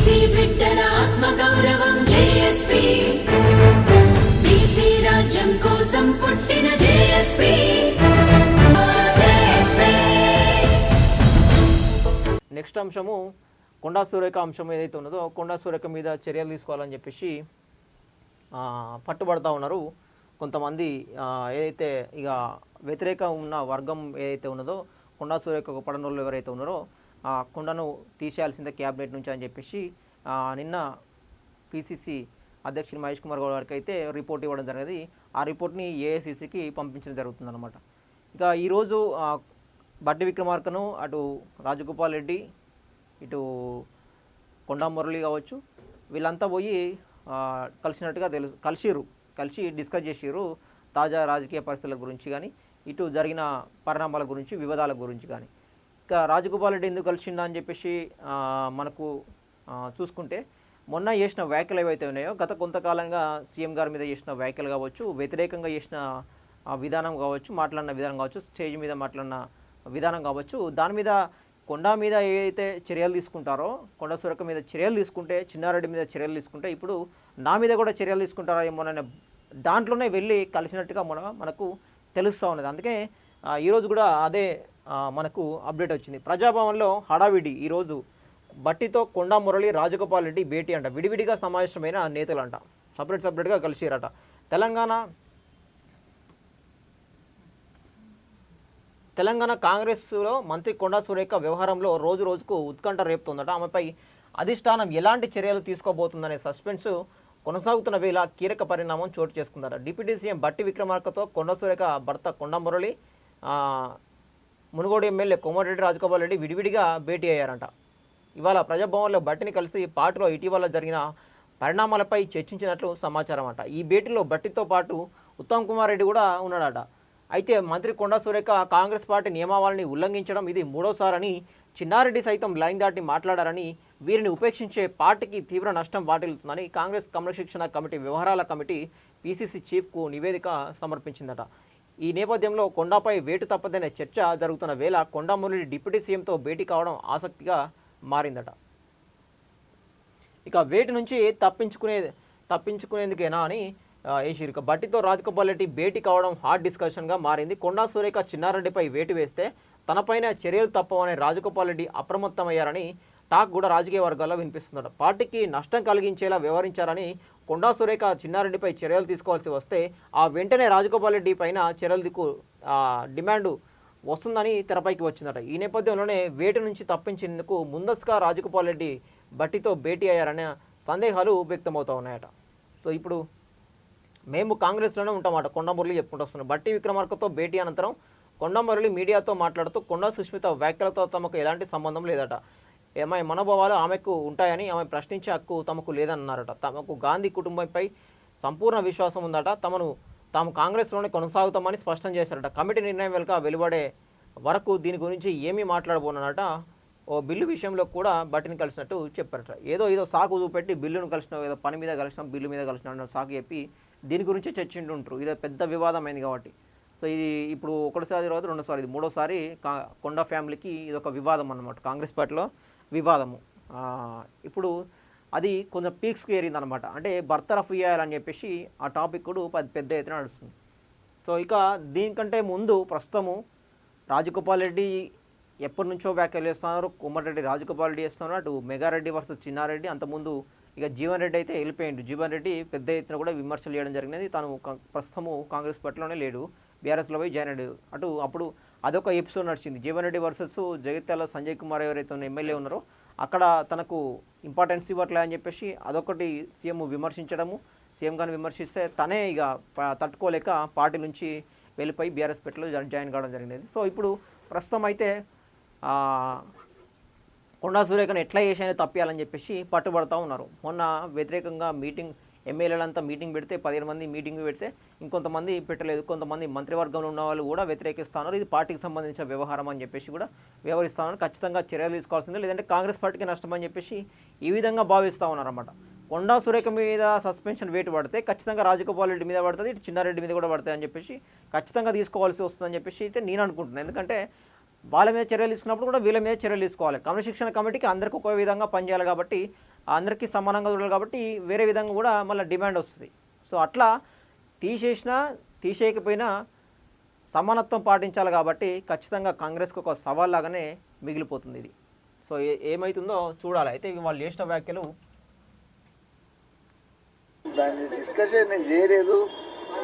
BC బిడ్డల ఆత్మగౌరవం JSP, BC రాజ్యం కోసం పుట్టిన జేఎస్పీ. నెక్స్ట్ అంశము కొండా సురేఖ అంశం ఏదైతే ఉన్నదో కొండా సురేఖ మీద చర్యలు తీసుకోవాలని చెప్పేసి పట్టుబడతా ఉన్నారు కొంతమంది. ఏదైతే ఇక వ్యతిరేక ఉన్న వర్గం ఏదైతే ఉన్నదో కొండా సురేఖ పడనోళ్ళు ఎవరైతే ఉన్నారో ఆ కొండను తీసేయాల్సిందే క్యాబినెట్ నుంచి అని చెప్పేసి నిన్న పిసిసి అధ్యక్షుడు మహేష్ కుమార్ గౌడ్ గారికి అయితే రిపోర్ట్ ఇవ్వడం జరిగింది. ఆ రిపోర్ట్ని ఏఐసిసికి పంపించడం జరుగుతుందన్నమాట. ఇక ఈరోజు బట్టి విక్రమార్కను అటు రాజగోపాల్ రెడ్డి ఇటు కొండా మురళి కావచ్చు వీళ్ళంతా పోయి కలిసినట్టుగా కలిసి డిస్కస్ చేసిర్రు తాజా రాజకీయ పరిస్థితుల గురించి కానీ ఇటు జరిగిన పరిణామాల గురించి వివాదాల గురించి కానీ. ఇక రాజగోపాల్ రెడ్డి ఎందుకు కలిసిండా అని చెప్పేసి మనకు చూసుకుంటే మొన్న చేసిన వ్యాఖ్యలు ఏవైతే ఉన్నాయో గత కొంతకాలంగా సీఎం గారి మీద చేసిన వ్యాఖ్యలు కావచ్చు, వ్యతిరేకంగా చేసిన విధానం కావచ్చు, మాట్లాడిన విధానం కావచ్చు, స్టేజ్ మీద మాట్లాడిన విధానం కావచ్చు, దాని మీద కొండా మీద ఏదైతే చర్యలు తీసుకుంటారో కొండా సురేఖ మీద చర్యలు తీసుకుంటే చిన్నారెడ్డి మీద చర్యలు తీసుకుంటే ఇప్పుడు నా మీద కూడా చర్యలు తీసుకుంటారో ఏమోననే దాంట్లోనే వెళ్ళి కలిసినట్టుగా మనకు తెలుస్తూ ఉన్నది. అందుకే ఈరోజు కూడా అదే మనకు అప్డేట్ వచ్చింది. ప్రజాభవన్లో హడావిడి ఈరోజు బట్టితో కొండా మురళి రాజగోపాల్ రెడ్డి భేటీ అంట. విడివిడిగా సమావేశమైన నేతలంట, సపరేట్గా కలిసిరట. తెలంగాణ కాంగ్రెస్లో మంత్రి కొండా సురేఖ వ్యవహారంలో రోజు రోజుకు ఉత్కంఠ రేపుతుందట. ఆమెపై అధిష్టానం ఎలాంటి చర్యలు తీసుకోబోతుందనే సస్పెన్స్ కొనసాగుతున్న వేళ కీలక పరిణామం చోటు చేసుకుందట. డిప్యూటీ సీఎం బట్టి విక్రమార్కతో కొండా సురేఖ భర్త కొండా మురళి, మునుగోడు ఎమ్మెల్యే కోమటిరెడ్డి రాజగోపాల్ రెడ్డి విడివిడిగా భేటీ అయ్యారంట. ఇవాళ ప్రజాభవన్లో బట్టిని కలిసి పార్టీలో ఇటీవల జరిగిన పరిణామాలపై చర్చించినట్లు సమాచారం అంట. ఈ భేటీలో బట్టితో పాటు ఉత్తమ్ కుమార్ రెడ్డి కూడా ఉన్నాడట. అయితే మంత్రి కొండా సురేఖ కాంగ్రెస్ పార్టీ నియమావళిని ఉల్లంఘించడం ఇది మూడోసారని, చిన్నారెడ్డి సైతం లైన్ దాటి మాట్లాడారని, వీరిని ఉపేక్షించే పార్టీకి తీవ్ర నష్టం వాటిల్లుతుందని కాంగ్రెస్ క్రమశిక్షణ కమిటీ వ్యవహారాల కమిటీ పిసిసి చీఫ్కు నివేదిక సమర్పించిందట. ఈ నేపథ్యంలో కొండాపై వేటు తప్పదనే చర్చ జరుగుతున్న వేళ కొండా మురళి డిప్యూటీ సీఎంతో భేటీ కావడం ఆసక్తిగా మారిందట. ఇక వేటు నుంచి తప్పించుకునేందుకేనా అని ఏషిరిక బట్టితో రాజగోపాల్ రెడ్డి భేటీ కావడం హాట్ డిస్కషన్గా మారింది. కొండా సురేఖ చిన్నారెడ్డిపై వేటు వేస్తే తనపైన చర్యలు తప్పవనే రాజగోపాల్ రెడ్డి అప్రమత్తమయ్యారని టాక్ కూడా రాజకీయ వర్గాల్లో వినిపిస్తున్నాడు. పార్టీకి నష్టం కలిగించేలా వ్యవహరించారని కొండా సురేఖ చిన్నారెడ్డిపై చర్యలు తీసుకోవాల్సి వస్తే ఆ వెంటనే రాజగోపాల్ రెడ్డి పైన చర్యలకు డిమాండ్ వస్తుందని తెరపైకి వచ్చిందట. ఈ నేపథ్యంలోనే వేటు నుంచి తప్పించేందుకు ముందస్తుగా రాజగోపాల్ రెడ్డి బట్టితో భేటీ అయ్యారనే సందేహాలు వ్యక్తమవుతూ ఉన్నాయట. సో ఇప్పుడు మేము కాంగ్రెస్లోనే ఉంటామట కొండా మురళి చెప్పుకుంటూ వస్తున్నాం. బట్టి విక్రమార్కతో భేటీ అనంతరం కొండా మురళి మీడియాతో మాట్లాడుతూ కొండా సుష్మిత వ్యాఖ్యలతో తమకు ఎలాంటి సంబంధం లేదట. ఆమె మనోభావాలు ఆమెకు ఉంటాయని, ఆమె ప్రశ్నించే హక్కు తమకు లేదన్నారట. తమకు గాంధీ కుటుంబంపై సంపూర్ణ విశ్వాసం ఉందట. తాము కాంగ్రెస్లోనే కొనసాగుతామని స్పష్టం చేశారట. కమిటీ నిర్ణయం వెలువడే వరకు దీని గురించి ఏమీ మాట్లాడబోనట. ఓ బిల్లు విషయంలో కూడా బట్టిని కలిసినట్టు చెప్పారట. ఏదో సాకు చూపెట్టి బిల్లును కలిసిన, ఏదో పని మీద కలిసినాం, బిల్లు మీద కలిసిన సాకు చెప్పి దీని గురించి చర్చింటుంటారు. ఇది పెద్ద వివాదమైంది కాబట్టి. సో ఇది ఇప్పుడు ఒకటిసారి తర్వాత రెండోసారి, ఇది మూడోసారి కొండా ఫ్యామిలీకి ఇది ఒక వివాదం అన్నమాట, కాంగ్రెస్ పార్టీలో వివాదము. ఇప్పుడు అది కొంచెం పీక్స్కి ఏరిందనమాట. అంటే బర్తరఫ్ చేయాలని చెప్పేసి ఆ టాపిక్ కూడా పెద్ద ఎత్తున నడుస్తుంది. సో ఇక దీనికంటే ముందు ప్రస్తుతము రాజగోపాల్ రెడ్డి ఎప్పటి నుంచో వ్యాఖ్యలు చేస్తున్నారు, కోమటిరెడ్డి రాజగోపాల్ రెడ్డి చేస్తున్నారు, అటు మెగారెడ్డి వర్సెస్ చిన్నారెడ్డి. అంతకుముందు ఇక జీవన్ రెడ్డి అయితే వెళ్ళిపోయిండు. జీవన్ రెడ్డి పెద్ద ఎత్తున కూడా విమర్శలు చేయడం జరిగినది. తను ప్రస్తుతము కాంగ్రెస్ పార్టీలోనే లేడు, బీఆర్ఎస్లో పోయి జాయిన్ అయ్యాడు. అప్పుడు అదొక ఎపిసోడ్ నడిచింది, జీవన్ రెడ్డి వర్సెస్ జగిత్యాల సంజయ్ కుమార్ ఎవరైతే ఉన్న ఎమ్మెల్యే ఉన్నారో అక్కడ తనకు ఇంపార్టెన్స్ ఇవ్వట్లే అని చెప్పేసి అదొకటి సీఎం విమర్శించడము. సీఎం గారిని విమర్శిస్తే తనే ఇక తట్టుకోలేక పార్టీ నుంచి వెళ్ళిపోయి బీఆర్ఎస్ పార్టీలో జాయిన్ కావడం జరిగింది. సో ఇప్పుడు ప్రస్తుతం అయితే కొండా సురేఖను ఎట్లా చేసినా తప్పియాలని చెప్పేసి పట్టుబడతా ఉన్నారు. మొన్న వ్యతిరేకంగా ఎమ్మెల్యేలంతా మీటింగ్ పెడితే 15 మంది మీటింగ్ పెడితే ఇంకొంతమంది పెట్టలేదు. కొంతమంది మంత్రివర్గంలో ఉన్న వాళ్ళు కూడా వ్యతిరేకిస్తున్నారు. ఇది పార్టీకి సంబంధించిన వ్యవహారం అని చెప్పేసి కూడా వ్యవహరిస్తున్నారు. ఖచ్చితంగా చర్యలు తీసుకోవాల్సిందే, లేదంటే కాంగ్రెస్ పార్టీకి నష్టం అని చెప్పేసి ఈ విధంగా భావిస్తూ ఉన్నారన్నమాట. కొండా సురేఖ మీద సస్పెన్షన్ వేటు పడితే ఖచ్చితంగా రాజగోపాల్ రెడ్డి మీద పడుతుంది, ఇటు చిన్నారెడ్డి మీద కూడా పడుతుంది అని చెప్పేసి ఖచ్చితంగా తీసుకోవాల్సి వస్తుందని చెప్పేసి అయితే నేను అనుకుంటున్నాను. ఎందుకంటే వాళ్ళ మీద చర్యలు తీసుకున్నప్పుడు కూడా వీళ్ళ మీద చర్యలు తీసుకోవాలి. క్రమశిక్షణ కమిటీకి అందరికీ ఒక విధంగా పనిచేయాలి కాబట్టి అందరికీ సమానంగా చూడాలి కాబట్టి వేరే విధంగా కూడా మళ్ళీ డిమాండ్ వస్తుంది. సో అట్లా తీసేసినా తీసేయకపోయినా సమానత్వం పాటించాలి కాబట్టి ఖచ్చితంగా కాంగ్రెస్కి ఒక సవాల్ లాగానే మిగిలిపోతుంది ఇది. సో ఏమవుతుందో చూడాలి. అయితే వాళ్ళు చేసిన వ్యాఖ్యలు దాన్ని డిస్కషన్ నేను చేయలేదు,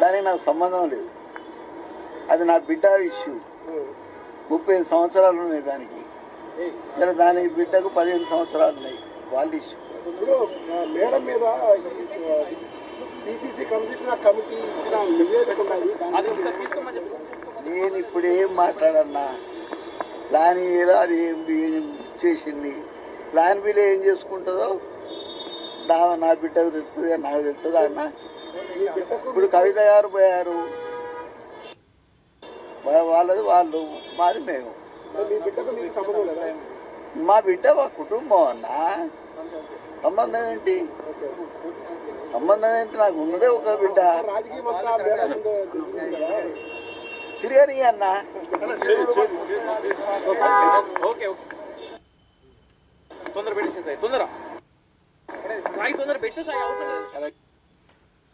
దానికి నాకు సంబంధం లేదు. అది నా బిడ్డ ఇష్యూ. 35 సంవత్సరాలు ఉన్నాయి దానికి, దాని బిడ్డకు 15 సంవత్సరాలు ఉన్నాయి. వాళ్ళ ఇష్యూ. ఇప్పుడు మేడం మీద సిసిసి కమిషనర్ కమిటీ ఇచ్చిన నివేదిక ఉన్నది. నేను ఇప్పుడు ఏం మాట్లాడన్నా, ప్లాన్ ఏదో అది ఏం చేసింది, ప్లాన్ బిలో ఏం చేసుకుంటుందో నా బిడ్డకు తెలుస్తుంది, నాకు తెలుస్తుంది అన్న. ఇప్పుడు కవిత గారు పోయారు, వాళ్ళది వాళ్ళు, మాది మేము. మీ బిడ్డకు మీకు సంబంధం లేదా? మా బిడ్డ మా కుటుంబం అన్న. సంబంధం ఏంటి? సంబంధం ఏంటి? నాకు ఉన్నదే ఒక బిడ్డ. రాజకీయం అంతా మేడం ముందే తెలుస్తుంది కదా. తిరగని అన్న.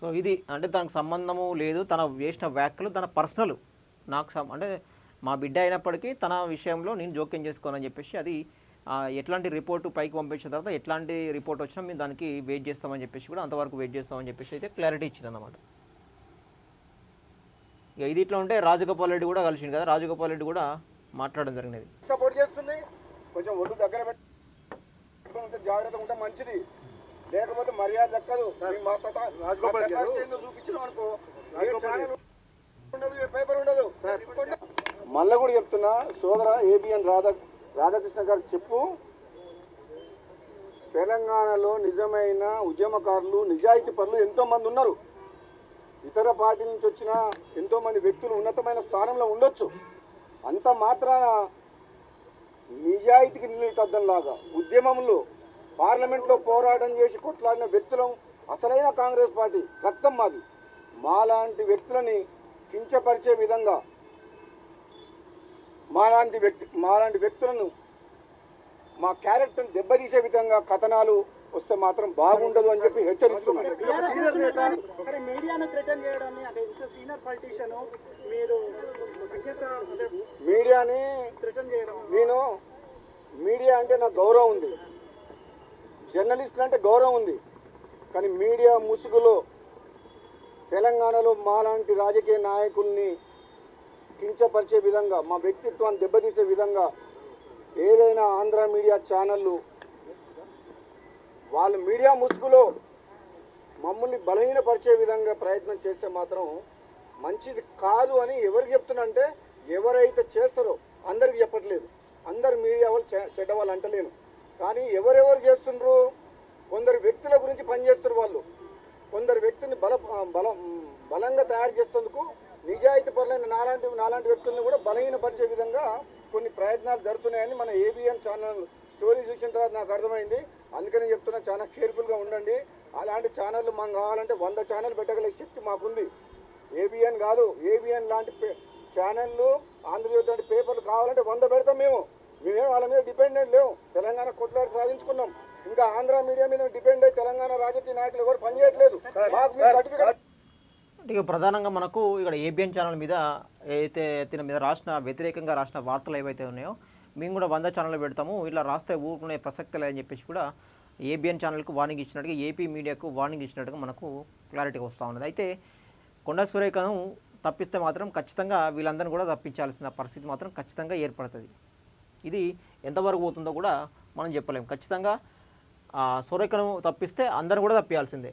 సో ఇది అంటే దానికి సంబంధము లేదు. తన చేసిన వ్యాఖ్యలు తన పర్సనల్, నాకు అంటే మా బిడ్డ అయినప్పటికీ తన విషయంలో నేను జోక్యం చేసుకోనని చెప్పేసి అది ఎట్లాంటి రిపోర్టు పైకి పంపించిన తర్వాత ఎట్లాంటి రిపోర్ట్ వచ్చినా మేము దానికి వెయిట్ చేస్తామని చెప్పేసి కూడా అంతవరకు వెయిట్ చేస్తామని చెప్పేసి అయితే క్లారిటీ ఇచ్చిందన్నమాట. ఇక ఇది ఇట్లా ఉంటే రాజగోపాల్ రెడ్డి కూడా కలిసింది కదా, రాజగోపాల్ రెడ్డి కూడా మాట్లాడడం జరిగినది. సపోర్ట్ చేస్తుంది. కొంచెం ఒడ్డు దగ్గర పెట్టుకుంటే జాగ్రత్తగా ఉంటే మంచిది, లేకపోతే మర్యాద దక్కదు. చూపించడం అనుకో, పేపర్ ఉండదు. మళ్ళీ కూడా చెప్తున్నా, సోదర ఏబిఎన్ రాధాకృష్ణ గారికి చెప్పు, తెలంగాణలో నిజమైన ఉద్యమకారులు, నిజాయితీ పరులు ఎంతో మంది ఉన్నారు. ఇతర పార్టీ నుంచి వచ్చిన ఎంతో మంది వ్యక్తులు ఉన్నతమైన స్థానంలో ఉండొచ్చు. అంత మాత్రాన నిజాయితీకి నిలటద్దంలాగా ఉద్యమంలో పార్లమెంట్లో పోరాటం చేసి కొట్లాడిన వ్యక్తులం అసలైన కాంగ్రెస్ పార్టీ రక్తం మాది. మాలాంటి వ్యక్తులని కించపరిచే విధంగా, మాలాంటి వ్యక్తులను మా క్యారెక్టర్ని దెబ్బతీసే విధంగా కథనాలు వస్తే మాత్రం బాగుండదు అని చెప్పి హెచ్చరిస్తున్నారు. మీడియాని నేను మీడియా అంటే నాకు గౌరవం ఉంది, జర్నలిస్టులు అంటే గౌరవం ఉంది. కానీ మీడియా ముసుగులో తెలంగాణలో మాలాంటి రాజకీయ నాయకుల్ని కించపరిచే విధంగా, మా వ్యక్తిత్వాన్ని దెబ్బతీసే విధంగా ఏదైనా ఆంధ్ర మీడియా ఛానళ్ళు వాళ్ళు మీడియా ముసుగులో మమ్మల్ని బలహీనపరిచే విధంగా ప్రయత్నం చేస్తే మాత్రం మంచిది కాదు అని ఎవరికి చెప్తున్నా అంటే, ఎవరైతే చేస్తారో అందరికి చెప్పట్లేదు. అందరు మీడియా వాళ్ళు చెడ్డ వాళ్ళు అంటలేను, కానీ ఎవరెవరు చేస్తుండ్రు, కొందరు వ్యక్తుల గురించి పనిచేస్తారు వాళ్ళు. కొందరు వ్యక్తిని బలంగా తయారు చేసేందుకు నిజాయితీ పరులైన నాలాంటి వ్యక్తులను కూడా బలహీనపరిచే విధంగా కొన్ని ప్రయత్నాలు జరుగుతున్నాయని మన ఏబిఎన్ ఛానల్ స్టోరీ చూసిన తర్వాత నాకు అర్థమైంది. అందుకని చెప్తున్నా, చాలా కేర్ఫుల్గా ఉండండి. అలాంటి ఛానళ్ళు మనం కావాలంటే 100 ఛానల్ పెట్టగలిగే శక్తి మాకుంది. ఏబిఎన్ కాదు, ఏబిఎన్ లాంటి ఛానళ్ళు, ఆంధ్రజ్యోతి లాంటి పేపర్లు కావాలంటే 100 పెడతాం. మేమే వాళ్ళ మీద డిపెండెంట్ లేవు. తెలంగాణ కొట్లాడి సాధించుకున్నాం. ఇంకా ఆంధ్ర మీడియా మీద డిపెండ్ అయ్యి తెలంగాణ రాజకీయ నాయకులు ఎవరు పనిచేయట్లేదు. సర్టిఫికేట్ ఇక ప్రధానంగా మనకు ఇక్కడ ఏబిఎన్ ఛానల్ మీద ఏదైతే దీని మీద వ్యతిరేకంగా రాసిన వార్తలు ఏవైతే ఉన్నాయో మేము కూడా 100 ఛానల్ పెడతాము, ఇట్లా రాస్తే ఊరుకునే ప్రసక్తి లేదని చెప్పేసి కూడా ఏబిఎన్ ఛానల్కు వార్నింగ్ ఇచ్చినట్టుగా, ఏపీ మీడియాకు వార్నింగ్ ఇచ్చినట్టుగా మనకు క్లారిటీగా వస్తూ ఉన్నది. అయితే కొండా సురేఖను తప్పిస్తే మాత్రం ఖచ్చితంగా వీళ్ళందరినీ కూడా తప్పించాల్సిన పరిస్థితి మాత్రం ఖచ్చితంగా ఏర్పడుతుంది. ఇది ఎంతవరకు పోతుందో కూడా మనం చెప్పలేము. ఖచ్చితంగా సురేఖను తప్పిస్తే అందరూ కూడా తప్పియాల్సిందే.